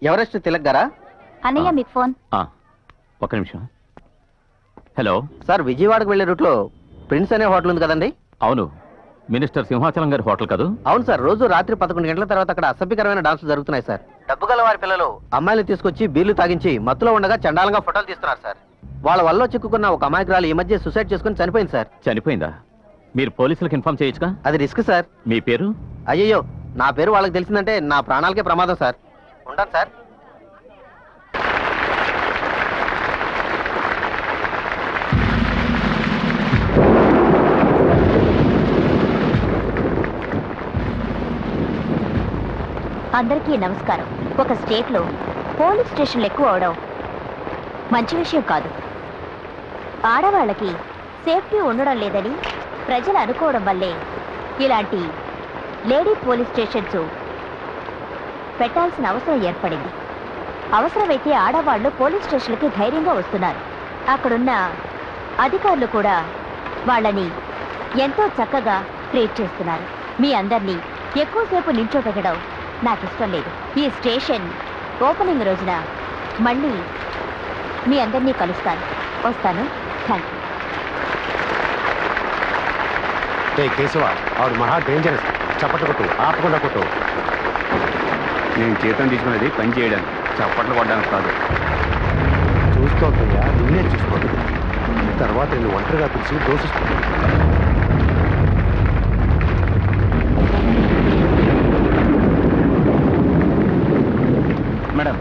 Everest Tilak గారా? అన్నయ్య మీకు ఫోన్. ఒక్క నిమిషం. హలో సార్, విజయవాడకు వెళ్లే రూట్లో ప్రిన్స్ అనే హోటల్ ఉంది కదండి? అవును, మినిస్టర్ సింహాచలం గారి హోటల్ కాదు? అవును సార్, రోజు రాత్రి 11 గంటల తర్వాత అక్కడ అసభ్యకరమైన డాన్సులు జరుగుతున్నాయి సార్. డబ్బు గల వారి పిల్లలు అమ్మాయిలు తీసుకొచ్చి బీర్లు తాగించి మత్తులో ఉండగా చండాలంగా ఫోటోలు తీస్తున్నారు సార్. వాళ్ళ వల్ల చిక్కుకున్న ఒక అమాయకురాలు ఈ మధ్య సూసైడ్ చేసుకుని చనిపోయింది సార్. చనిపోయిందా? మీరు పోలీసులకు ఇన్ఫార్మ్ చేయొచ్చుగా? అది రిస్క్ సార్. మీ పేరు? అయ్యయ్యో, నా పేరు వాళ్ళకి తెలిసిందంటే నా ప్రాణాలకే ప్రమాదం సార్. ఉంటాను సార్. అందరికీ నమస్కారం. ఒక స్టేట్లో పోలీస్ స్టేషన్లు ఎక్కువ అవడం మంచి విషయం కాదు. ఆడవాళ్ళకి సేఫ్టీ ఉండడం లేదని ప్రజలు అనుకోవడం వల్లే ఇలాంటి లేడీ పోలీస్ స్టేషన్స్ పెట్టాల్సిన అవసరం ఏర్పడింది. అవసరమైతే ఆడవాళ్లు పోలీస్ స్టేషన్లకి ధైర్యంగా వస్తున్నారు. అక్కడున్న అధికారులు కూడా వాళ్ళని ఎంతో చక్కగా ట్రీట్ చేస్తున్నారు. మీ అందరినీ ఎక్కువసేపు నిల్చోబెట్టడం నాకు ఇష్టం లేదు. ఈ స్టేషన్ ఓపెనింగ్ రోజున మళ్ళీ మీ అందరినీ కలుస్తాను. వస్తాను. Thank you. కేశవ, ఆవిడ మహా డేంజరస్. చప్పట్లు కొట్టు, ఆపకుండా కొట్టు. నేను జీతం తీసుకునేది పని చేయడానికి, చప్పట్లు కొట్టడానికి కాదు. చూస్తోందయ్యా, నిన్నే చూసుకోండి. తర్వాత నేను ఒంటరిగా పిలిచి దోషిస్తుంది. మేడం,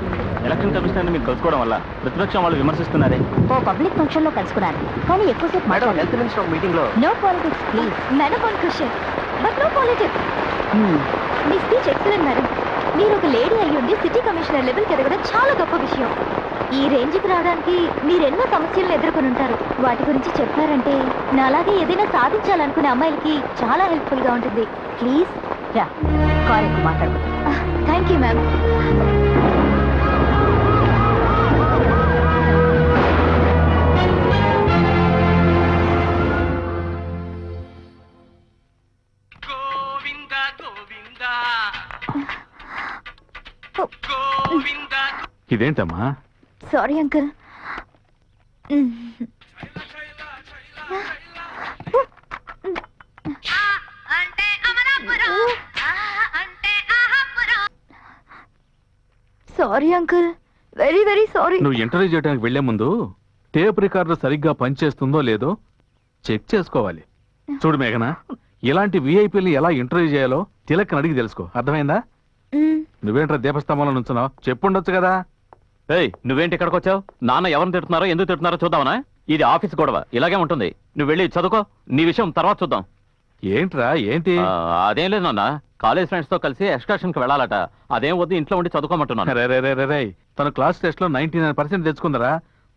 ఎలక్షన్ కమిషనర్ని మీరు కలుసుకోవడం వల్ల ప్రతిపక్షం వాళ్ళు విమర్శిస్తున్నారే. ఓ పబ్లిక్ ఫంక్షన్ లో కలుసుకున్నాను, కానీ ఎక్కువసేపు మేడం, హెల్త్ మినిస్టర్ మీటింగ్ లో no politics please. Madam on question but no politics. మీ స్పీచ్ ఎక్సలెంట్ మేడం. మీరు ఒక లేడీ అయ్యుండి సిటీ కమిషనర్ లెవెల్కి ఎదగడం చాలా గొప్ప విషయం. ఈ రేంజ్కి రావడానికి మీరు ఎన్నో సమస్యలను ఎదుర్కొని ఉంటారు. వాటి గురించి చెప్పారంటే నాలాగే ఏదైనా సాధించాలనుకునే అమ్మాయిలకి చాలా హెల్ప్ఫుల్గా ఉంటుంది. ప్లీజ్ రా, కార్ ఎక్కువ మాట్లాడుకుందాం. Thank you ma'am. ఇదేంటమ్మా? Sorry uncle. Sorry uncle, very very sorry. నువ్వు ఇంటర్వ్యూ చేయడానికి వెళ్లే ముందు టేప్ రికార్డర్ సరిగ్గా పనిచేస్తుందో లేదో చెక్ చేసుకోవాలి. చూడు మేఘన, ఇలాంటి విఐపీని ఎలా ఇంటర్వ్యూ చేయాలో తిలక్ని అడిగి తెలుసుకో. అర్థమైందా? నువ్వేంట్రా దీపస్తంభంలో నుంచున్నావు? చెప్పుండొచ్చు కదా. ఏయ్, నువ్వేంటి ఇక్కడికి వచ్చావు? నాన్న ఎవరిని తిడుతున్నారో ఎందుకు తిడుతున్నారో చూద్దామనా? ఇది ఆఫీస్ గొడవ, ఇలాగే ఉంటుంది. నువ్వు వెళ్ళి చదువుకో, నీ విషయం తర్వాత చూద్దాం. ఏంట్రా ఏంటి? అదేం లేదు నాన్న, కాలేజ్ ఫ్రెండ్స్ తో కలిసి ఎక్స్కర్షన్ కి వెళ్ళాలట. అదేం వద్దు, ఇంట్లో ఉండి చదువుకోమంటున్నాను. రే, తన క్లాస్ టెస్ట్ లో 99% తెచ్చుకుందరా.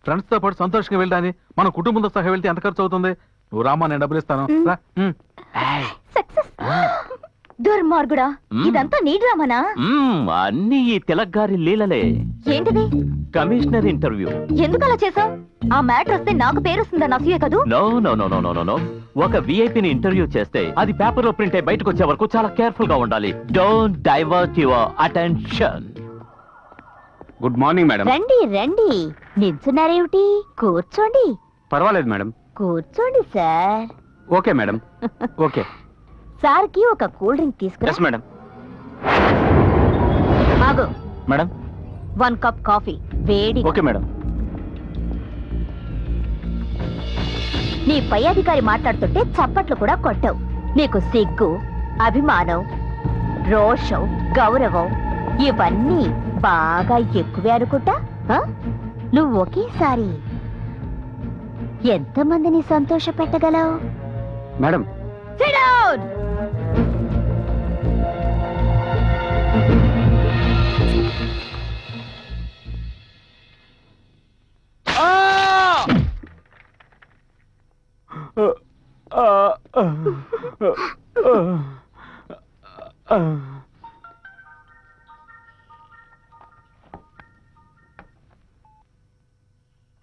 ఫ్రెండ్స్ తో పాటు సంతోషంగా వెళ్ళాని మన కుటుంబంతో సహా వెళ్తే ఎంత ఖర్చు అవుతుంది? నువ్వు రామా, నేను డబ్బులు ఇస్తాను. దుర్మార్గుడా, ఇదంతా నీ డ్రామానా? అన్ని ఈ తిలక్ గారి లీలలే. ఏంటిది? Commissioner interview. ఎందుకు అలా చేసావు? ఆ మ్యాటర్ వస్తే నాకు పేరు వస్తుందని అసూయే కదూ? No no no no no no. ఒక విఐపిని ఇంటర్వ్యూ చేస్తే అది పేపర్ లో ప్రింట్ అయి బయటకు వచ్చే వరకు చాలా కేర్ఫుల్ గా ఉండాలి. Don't divert your attention. Good morning madam. రండి రండి. నిల్చున్నారేమిటి? కూర్చోండి. పర్వాలేదు మేడం. కూర్చోండి sir. Okay madam. Okay sir కి ఒక కూల్ డ్రింక్ తీసుకురా. Yes madam. ఆగు మేడం. 1 కప్ కాఫీ వేడి. Okay madam. నీ పై అధికారి మాట్లాడుతుంటే చప్పట్లు కూడా కొట్టావు. నీకు సిగ్గు, అభిమానం, రోషం, గౌరవం ఇవన్నీ బాగా ఎక్కువే అనుకుంటా. నువ్వు ఒకేసారి ఎంతమందిని సంతోష పెట్టగలవు? Madam. Sit down!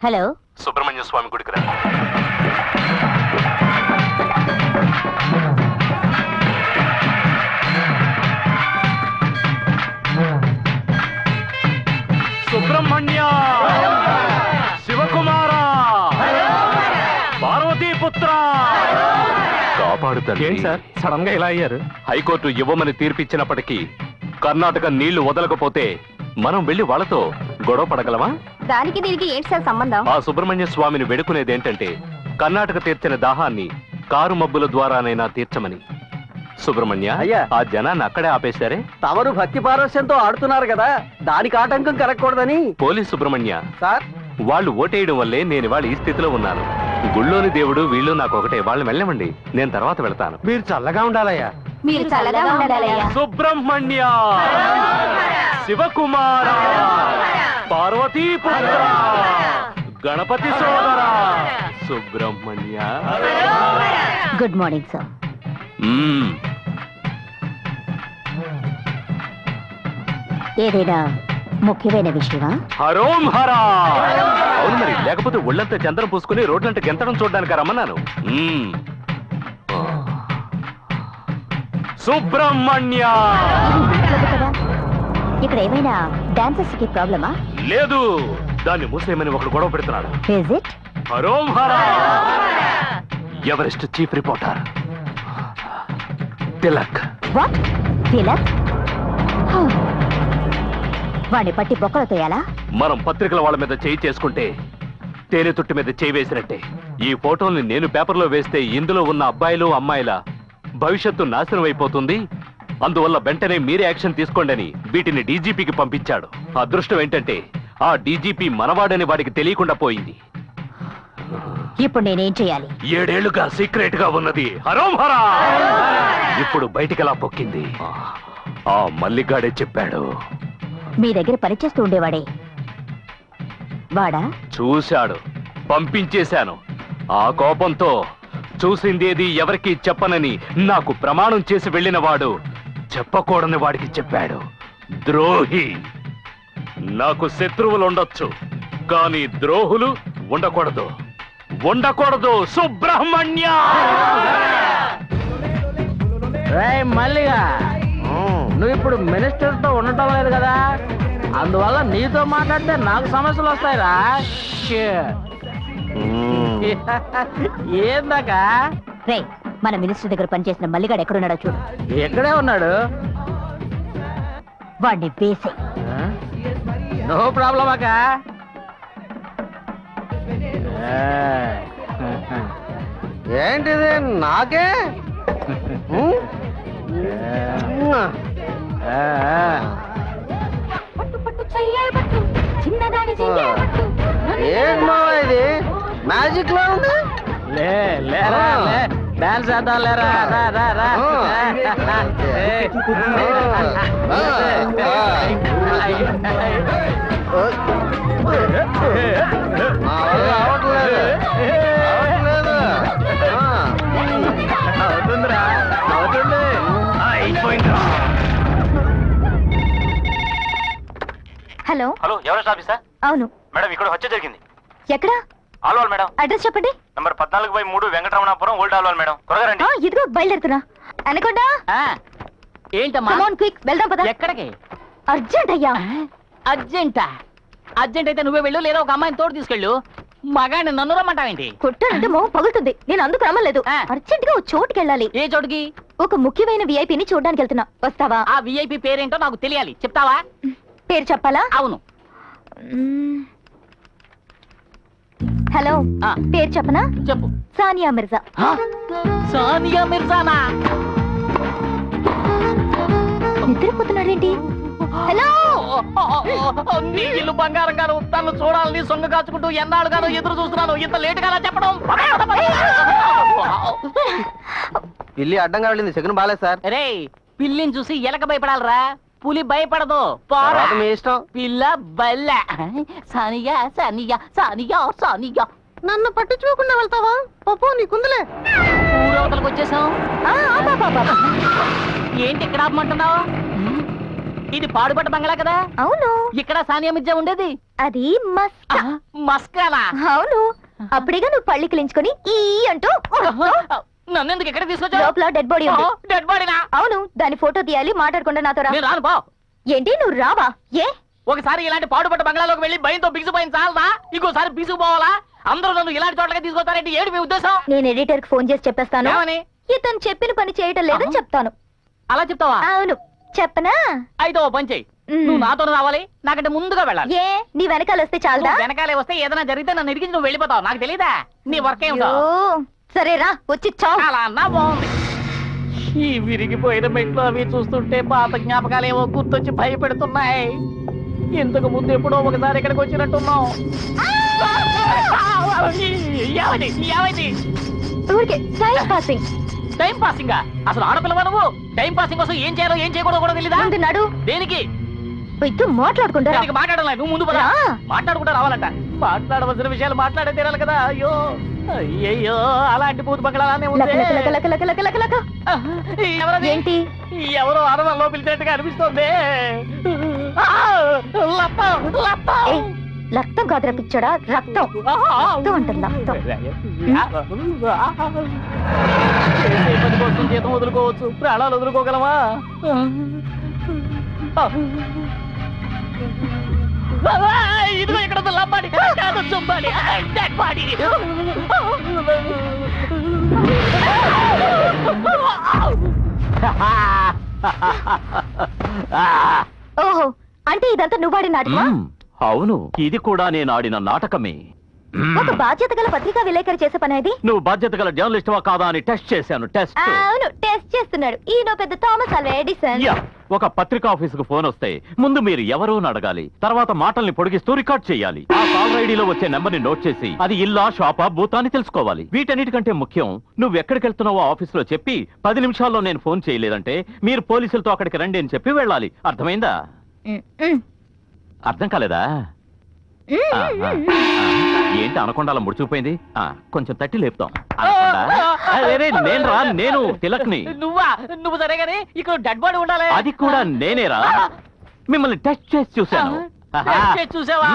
Hello, Subrahmanya Swamy గుడికి రా. సుబ్రహ్మణ్య శివకుమార పార్వతీపుత్ర కాపాడుతారు. ఏంటి సార్ సడన్ గా ఇలా అయ్యారు? హైకోర్టు ఇవ్వమని తీర్పిచ్చినప్పటికీ కర్ణాటక నీళ్లు వదలకపోతే మనం వెళ్లి వాళ్ళతో గొడవ పడగలమా? దానికి దీనికి ఏంటి సార్ సంబంధం? ఆ సుబ్రహ్మణ్య స్వామిని వేడుకునేదేంటంటే కర్ణాటక తీర్చిన దాహాన్ని కారు మబ్బుల ద్వారానైనా తీర్చమని. సుబ్రహ్మణ్య, అయ్యా. ఆ జనాన్ని అక్కడే ఆపేశారే. తమరు భక్తి పారవశ్యంతో ఆడుతున్నారు కదా, దానికి ఆటంకం కలగకూడదని. పోలీస్ సుబ్రహ్మణ్య, సార్, వాళ్ళు ఓటేయడం వల్లే నేను ఇవాళ ఈ స్థితిలో ఉన్నాను. గుళ్ళోని దేవుడు వీళ్ళు నాకు ఒకటే. వాళ్ళని వెళ్ళమండి, నేను తర్వాత వెళ్తాను. మీరు చల్లగా ఉండాలయ్యా. మీరు చల్లగా ఉండాలయ్యా. సుబ్రహ్మణ్య శివకుమార పార్వతీపుత్ర గణపతి సోదర సుబ్రహ్మణ్య. Good morning sir. మ్మ్. ఏదైనా ముఖ్యమైన విషయమా? హరోం హరా. అవును మరి, లేకపోతే ఒళ్ళంతా చందనం పూసుకుని రోడ్లంటే గెంతడం చూడడానికి రమ్మన్నాను. మ్మ్. సుబ్రహ్మణ్య. ఇక్కడ ఏమైనా డాన్సర్స్ కి ప్రాబ్లమా? లేదు, దాన్ని మూసేయమని ఒకడు గొడవ పెడుతున్నాడు. Is it? హరోం హరా. Everest chief reporter Tilak. What? Tilak? వాడిని పట్టి బొక్కలు తోయాలా? మనం పత్రికల వాళ్ళ మీద చేయి చేసుకుంటే తేనె తుట్టి మీద చేయి వేసినట్టే. ఈ ఫోటోల్ని నేను పేపర్లో వేస్తే ఇందులో ఉన్న అబ్బాయిలు అమ్మాయిల భవిష్యత్తు నాశనం అయిపోతుంది. అందువల్ల వెంటనే మీరే యాక్షన్ తీసుకోండి అని వీటిని డీజీపీకి పంపించాడు. అదృష్టం ఏంటంటే ఆ డీజీపీ మనవాడని వాడికి తెలియకుండా పోయింది. ఇప్పుడు నేనేం చేయాలి? 7 ఏళ్లుగా సీక్రెట్ గా ఉన్నది హరోం హరా ఇప్పుడు బయటికెలా పొక్కింది. ఆ మల్లిగాడే చెప్పాడు. మీ దగ్గర పనిచేస్తూ ఉండేవాడే వాడా? చూశాడు, పంపించేశాను. ఆ కోపంతో చూసిందేది ఎవరికీ చెప్పనని నాకు ప్రమాణం చేసి వెళ్ళిన వాడు చెప్పకూడని వాడికి చెప్పాడు. ద్రోహి. నాకు శత్రువులు ఉండొచ్చు, కానీ ద్రోహులు ఉండకూడదు. ఉండకూడదు. సుబ్రహ్మణ్య. మల్లిగా, నువ్వు ఇప్పుడు మినిస్టర్ తో ఉండటం లేదు కదా, అందువల్ల నీతో మాట్లాడితే నాకు సమస్యలు వస్తాయిరా. ఏందాక? రే, మన మినిస్టర్ దగ్గర పనిచేసిన మల్లిగాడు ఎక్కడున్నాడో చూడు. ఎక్కడే ఉన్నాడు? వాడిని వేసే. నో ప్రాబ్లం అక్క. ఏంటిది నాకే? ఏం మావా ఇది? మ్యాజిక్ లో ఉంది. లేరా, డాన్స్ చేద్దాం లేరా. రా, రా, రా. అవుతుందిరా, అవుతుంది. హలో. హలో, ఎవరెస్ట్ ఆఫీసా? అవును. మేడం, ఇక్కడ హత్య జరిగింది. ఎక్కడ? ఆల్వాల్ మేడం. అడ్రస్ చెప్పండి. Number 14/3 Venkataramanapuram, old Alwal madam. త్వరగా రండి. ఇదిగో బయలుదేరుతున్నా. అనుకోండా? ఏంటమ్మా? కమ్ ఆన్ క్విక్, వెళ్దాం పద. ఎక్కడికి? అర్జెంట్ అయ్యా. అర్జెంటా? అర్జెంట్ అయితే నువ్వే వెళ్ళు, లేదా ఒక అమ్మాయిని తోడు తీసుకెళ్ళు. మగాడిని నన్ను రమ్మంటావేంటి? కొట్టానంటే మొహం పగులుతుంది. నేను అందుకు రమ్మలేదు. ఆ. అర్జెంట్ గా ఓ చోటుకి వెళ్ళాలి. ఏ చోటుకి? ఒక ముఖ్యమైన విఐపిని చూడడానికి వెళ్తున్నా. వస్తావా? ఆ విఐపి పేరేంటో నాకు తెలియాలి, చెప్తావా? పేరు చెప్పాలా? అవును. హలో. ఆ. పేరు చెప్పనా? చెప్పు. సానియా మిర్జా. సానియా మిర్జానా? నిద్రపోతున్నాడేంటి? హలో. నీ ఇల్లు బంగారం గాను, తను చూడాలని సొంగ కాచుకుంటూ ఎన్నాళ్ళుగానో ఎదురు చూస్తున్నాను. ఇంత లేట్ గా చెప్పడం. పిల్లి అడ్డంగా వెళ్ళింది, సెకండ్ బాలేదు సార్. రే, పిల్లిని చూసి ఎలక భయపడాలరా, పులి భయపడదు. పోరా. తర్వాత మీ ఇష్టం. పిల్ల బల్ల. సానియా సానియా సానియా సానియా. నన్ను పట్టించుకోకుండా వెళ్తావా? పాపో నీకుందిలే. ఊరవతలకు వచ్చేసాం. ఏంటి ఇక్కడ ఆపమంటున్నావు? ఇది పాడుపడ్డ బంగ్లా కదా? అవును. ఇక్కడ సానియా మిర్జా ఉండేది. అది మస్కా. మస్కానా? అవును. అప్పుడేగా నువ్వు పళ్ళి కిలించుకొని ఈ అంటూ నన్ను ఎందుకు ఇక్కడ తీసుకొచ్చావు? లోపల డెడ్ బాడీ ఉంది. డెడ్ బాడీనా? అవును. దాని ఫోటో తీయాలి, మాట్లాడకుండా నాతో రా. నేను రాను, పో. ఏంటి నువ్వు రావా? ఏ ఒకసారి ఇలాంటి పాడుపడ్డ బంగ్లాలోకి వెళ్ళి భయంతో బిగుసిపోయింది చాలదా ఇంకోసారి బిగుసిపోవాలా అందరూ నన్ను ఇలాంటి చోట్లకి తీసుకొస్తారంటే ఏడు మీ ఉద్దేశం నేను ఎడిటర్ కి ఫోన్ చేసి చెప్పేస్తాను ఏమని? ఇతను చెప్పిన పని చేయటం లేదని చెప్తాను. అలా చెప్తావా? అవును, చెప్పనా? అయితే ఓ పని చెయ్యి, నువ్వు నాతో రావాలి, నాకంటే ముందుగా వెళ్ళాలి. ఏ నీ వెనకాల వస్తే చాలదా? నువ్వు వెనకాలే వస్తే ఏదైనా జరిగితే నన్ను ఇరిగించి నువ్వు వెళ్ళిపోతావు, నాకు తెలీదా నీ వర్క్ ఏమిటో. సరేరా, వచ్చి చావు. అలా అన్నా బాగుంది. ఈ విరిగిపోయిన మెట్లు అవి చూస్తుంటే పాత జ్ఞాపకాలేవో గుర్తొచ్చి భయపెడుతున్నాయి. ఇంతకు ముందు ఎప్పుడో ఒకసారి ఇక్కడికి వచ్చినట్టున్నావు. ఏమైంది? ఊరికే టైం పాసింగ్. Time passing? అసలు ఆడపిల్లవా నువ్వు? టైం పాసింగ్ కోసం ఏం చేయాలో ఏం చేయకూడదో కూడా తెలీదా? ముందు నడు. దేనికి? ఇద్దరు మాట్లాడుకుంటారా? దీనికి మాట్లాడాలి, నువ్వు ముందు పద. మాట్లాడుకుంటా రావాలంట. మాట్లాడవలసిన విషయాలు మాట్లాడే తీరాలి కదా. అయ్యో అయ్యో, అలాంటి పూత బంగ్లానే ఉంది. ఎవరది? ఏంటి? ఎవరో అరవల్లో పిలిచినట్టుగా అనిపిస్తోంది. లప్పం, లప్పం. ఏయ్, రక్తం కాదురా పిచ్చోడా, రక్తం. రక్తం అంటారు, రక్తం. చేసే పని కోసం జీతం వదులుకోవచ్చు, ప్రాణాలు వదులుకోగలమా? ఇదిగో ఇక్కడ ఉంది లంబాడి, కాదు చుంబాడి, డెడ్ బాడీ. ఓహో, అంటే ఇదంతా నువ్వాడి నాటకమా? అవును, ఇది కూడా నేను ఆడిన నాటకమే. ఒక బాధ్యత గల పత్రికా విలేకరి చేసే పని అది. నువ్వు బాధ్యత గల జర్నలిస్టువా కాదా అని టెస్ట్ చేశాను. టెస్ట్. అవును, టెస్ట్ చేస్తున్నాడు. ఈయన పెద్ద థామస్ అల్వా ఎడిసన్. యా, ఒక పత్రికా ఆఫీసుకు ఫోన్ వస్తే ముందు మీరు ఎవరో అని అడగాలి, తర్వాత మాటల్ని పొడిగిస్తూ రికార్డ్ చేయాలి. ఆ కాల్ ఐడిలో వచ్చే నెంబర్ ని నోట్ చేసి అది ఇల్లా, షాపా, బూతా అని తెలుసుకోవాలి. వీటన్నిటికంటే ముఖ్యం, నువ్వు ఎక్కడికి వెళ్తున్నావో ఆఫీసులో చెప్పి 10 నిమిషాల్లో నేను ఫోన్ చేయలేదంటే మీరు పోలీసులతో అక్కడికి రండి అని చెప్పి వెళ్ళాలి. అర్థమైందా? అర్థం కాలేదా? ఏంటి అనకుండా అలా ముడిచిపోయింది? కొంచెం తట్టి లేపుతాం. నేను రా, నేను తిలక్ని. నువ్వా? నువ్వు సరే గానీ ఇక్కడ డెడ్ బాడీ ఉండాలి. అది కూడా నేనేరా, మిమ్మల్ని టెస్ట్ చేసి చూశాను. టెస్ట్ చేసి చూసావా?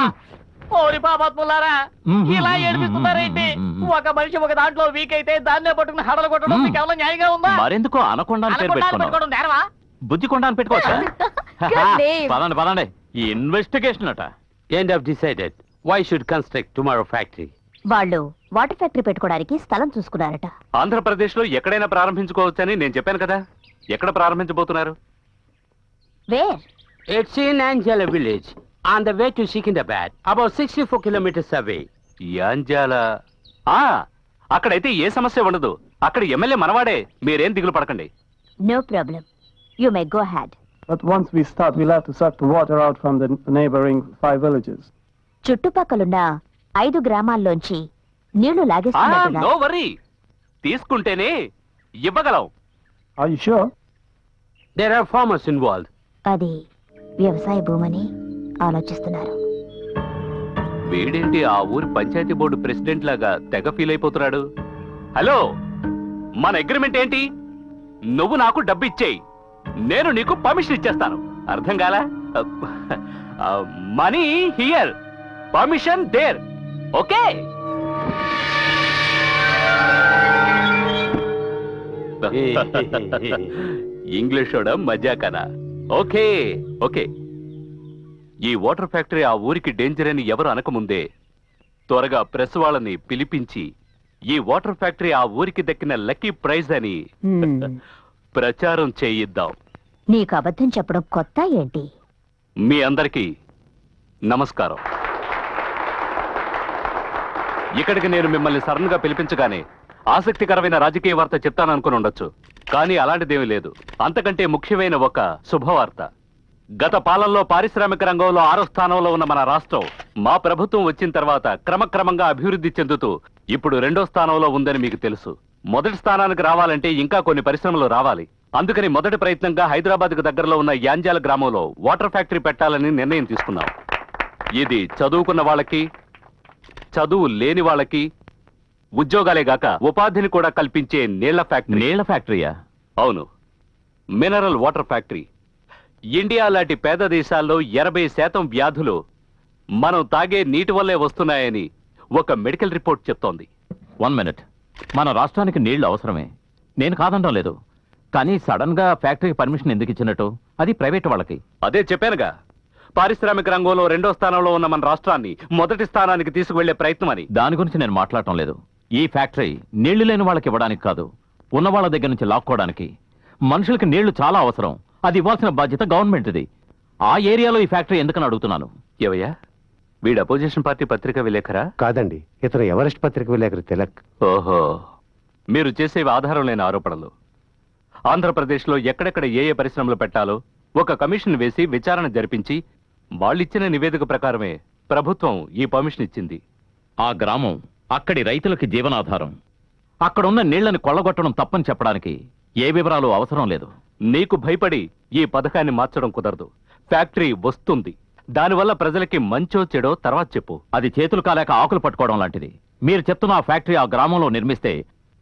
ఓరి పాపాత్ములారా, ఇలా ఏడిపిస్తున్నారేంటి? ఒక మనిషి ఒక దాంట్లో వీక్ అయితే దాన్నే పట్టుకుని హడలు కొట్టడం మీకు ఏమైనా న్యాయంగా ఉందా? మరెందుకో అనకుండా అని పేరు పెట్టుకున్నావు. నేరవా? బుద్ధి కొండ అని పెట్టుకోవచ్చా? Good name. పదండి పదండి, ఇన్వెస్టిగేషన్ అట. End of decided. Why should construct tomorrow factory? వాళ్ళు వాటర్ ఫ్యాక్టరీ పెట్టుకోవడానికి స్థలం చూసుకున్నారట. ఆంధ్రప్రదేశ్ లో ఎక్కడైనా ప్రారంభించుకోవచ్చని నేను చెప్పాను కదా. ఎక్కడ ప్రారంభించబోతున్నారు? Wear? It's in Anjala village, on the way to Secunderabad, about 64 kilometers away. Yanjala. అక్కడైతే ఏ సమస్య ఉండదు. అక్కడ ఎమ్మెల్యే మనవాడే, మీరేం దిగులు పడకండి. No problem, you may go ahead. But once we start, we'll have to suck the water out from the neighboring 5 villages. చుట్టుపక్కలున్న 5 గ్రామాల్లోంచి నీళ్లు no లాగేస్తున్నారు. Worry, తీసుకుంటేనే ఇవ్వగలం. Are you sure? There are farmers involved. అది వ్యవసాయ భూమని ఆలోచిస్తున్నారు. వీడేంటి ఆ ఊరి పంచాయతీ బోర్డు ప్రెసిడెంట్ లాగా తెగ ఫీల్ అయిపోతున్నాడు. హలో, మన అగ్రిమెంట్ ఏంటి? నువ్వు నాకు డబ్బు ఇచ్చేయి, నేను నీకు పర్మిషన్ ఇచ్చేస్తాను. అర్థం కాలా? Money here, permission there. Okay? English మజాకనా? Okay okay. ఈ వాటర్ ఫ్యాక్టరీ ఆ ఊరికి డేంజర్ అని ఎవరు అనకముందే త్వరగా ప్రెస్ వాళ్ళని పిలిపించి ఈ వాటర్ ఫ్యాక్టరీ ఆ ఊరికి దక్కిన లక్కీ ప్రైజ్ అని ప్రచారం చేయిద్దాం. నీకు అబద్ధం చెప్పడం కొత్త ఏంటి? మీ అందరికీ నమస్కారం. ఇక్కడికి నేను మిమ్మల్ని సడన్ గా పిలిపించగానే ఆసక్తికరమైన రాజకీయ వార్త చెప్తాననుకుని ఉండొచ్చు, కానీ అలాంటిదేమీ లేదు. అంతకంటే ముఖ్యమైన ఒక శుభవార్త. గత పాలనలో పారిశ్రామిక రంగంలో 6వ స్థానంలో ఉన్న మన రాష్ట్రం మా ప్రభుత్వం వచ్చిన తర్వాత క్రమక్రమంగా అభివృద్ధి చెందుతూ ఇప్పుడు 2వ స్థానంలో ఉందని మీకు తెలుసు. మొదటి స్థానానికి రావాలంటే ఇంకా కొన్ని పరిశ్రమలు రావాలి. అందుకని మొదటి ప్రయత్నంగా హైదరాబాద్కు దగ్గరలో ఉన్న యాంజాల గ్రామంలో వాటర్ ఫ్యాక్టరీ పెట్టాలని నిర్ణయం తీసుకున్నాం. ఇది చదువుకున్న వాళ్ళకి, చదువు లేని వాళ్ళకి ఉద్యోగాలే గాక ఉపాధిని కూడా కల్పించే నీళ్ల ఫ్యాక్టరీ. నీళ్ల ఫ్యాక్టరీయా? అవును, మినరల్ వాటర్ ఫ్యాక్టరీ. ఇండియా లాంటి పేద దేశాల్లో 80% వ్యాధులు మనం తాగే నీటి వల్లే వస్తున్నాయని ఒక మెడికల్ రిపోర్ట్ చెప్తోంది. 1 minute, మన రాష్ట్రానికి నీళ్లు అవసరమే, నేను కాదనడం లేదు. కానీ సడన్ గా ఫ్యాక్టరీకి పర్మిషన్ ఎందుకు ఇచ్చినట్టు? అది ప్రైవేట్ వాళ్ళకి. అదే చెప్పానుగా, పారిశ్రామిక రంగంలో 2వ స్థానంలో ఉన్న మన రాష్ట్రాన్ని మొదటి స్థానానికి తీసుకువెళ్లే ప్రయత్నం అని. దాని గురించి నేను మాట్లాడటం లేదు. ఈ ఫ్యాక్టరీ నీళ్లు లేని వాళ్ళకి ఇవ్వడానికి కాదు, ఉన్న వాళ్ళ దగ్గర నుంచి లాక్కోవడానికి. మనుషులకి నీళ్లు చాలా అవసరం, అది ఇవ్వాల్సిన బాధ్యత గవర్నమెంట్ది. ఆ ఏరియాలో ఈ ఫ్యాక్టరీ ఎందుకని అడుగుతున్నాను. ఏవయ్యా, వీడు అపోజిషన్ పార్టీ పత్రిక విలేఖరా? కాదండి, ఇతను ఎవరెస్ట్ పత్రిక విలేకరి తిలక్. ఓహో, మీరు చేసేవి ఆధారం లేని ఆరోపణలు. ఆంధ్రప్రదేశ్లో ఎక్కడెక్కడ ఏ ఏ పరిశ్రమలు పెట్టాలో ఒక కమిషన్ వేసి విచారణ జరిపించి వాళ్ళిచ్చిన నివేదిక ప్రకారమే ప్రభుత్వం ఈ పర్మిషన్ ఇచ్చింది. ఆ గ్రామం అక్కడి రైతులకి జీవనాధారం. అక్కడున్న నీళ్లను కొల్లగొట్టడం తప్పని చెప్పడానికి ఏ వివరాలు అవసరం లేదు. నీకు భయపడి ఈ పథకాన్ని మార్చడం కుదరదు. ఫ్యాక్టరీ వస్తుంది, దానివల్ల ప్రజలకి మంచో చెడో తర్వాత చెప్పు. అది చేతులు కాలేక ఆకులు పట్టుకోవడం లాంటిది. మీరు చెప్తున్న ఆ ఫ్యాక్టరీ ఆ గ్రామంలో నిర్మిస్తే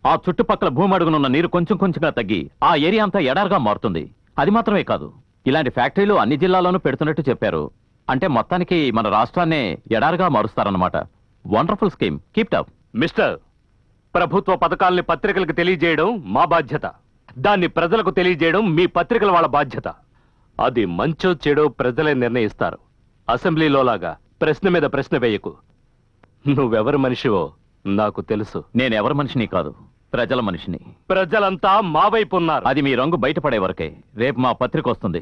ఆ చుట్టుపక్కల భూమి అడుగునున్న నీరు కొంచెం కొంచెంగా తగ్గి ఆ ఏరియా అంతా ఎడారుగా మారుతుంది. అది మాత్రమే కాదు, ఇలాంటి ఫ్యాక్టరీలు అన్ని జిల్లాల్లోనూ పెడుతున్నట్టు చెప్పారు. అంటే మొత్తానికి మన రాష్ట్రాన్నే ఎడారుగా మారుస్తారన్నమాట. Wonderful scheme, keep up. Mister, ప్రభుత్వ పథకాల్ని పత్రికలకు తెలియజేయడం మా బాధ్యత, దాన్ని ప్రజలకు తెలియజేయడం మీ పత్రికల వాళ్ళ బాధ్యత. అది మంచో చెడో ప్రజలే నిర్ణయిస్తారు. అసెంబ్లీలోలాగా ప్రశ్న మీద ప్రశ్న వేయకు. నువ్వెవరి మనిషివో నాకు తెలుసు. నేనెవరి మనిషిని కాదు, ప్రజల మనిషిని. ప్రజలంతా మా వైపు ఉన్నారు. అది మీ రంగు బయటపడే వరకే. రేపు మా పత్రిక వస్తుంది,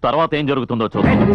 తర్వాత ఏం జరుగుతుందో చూద్దాం.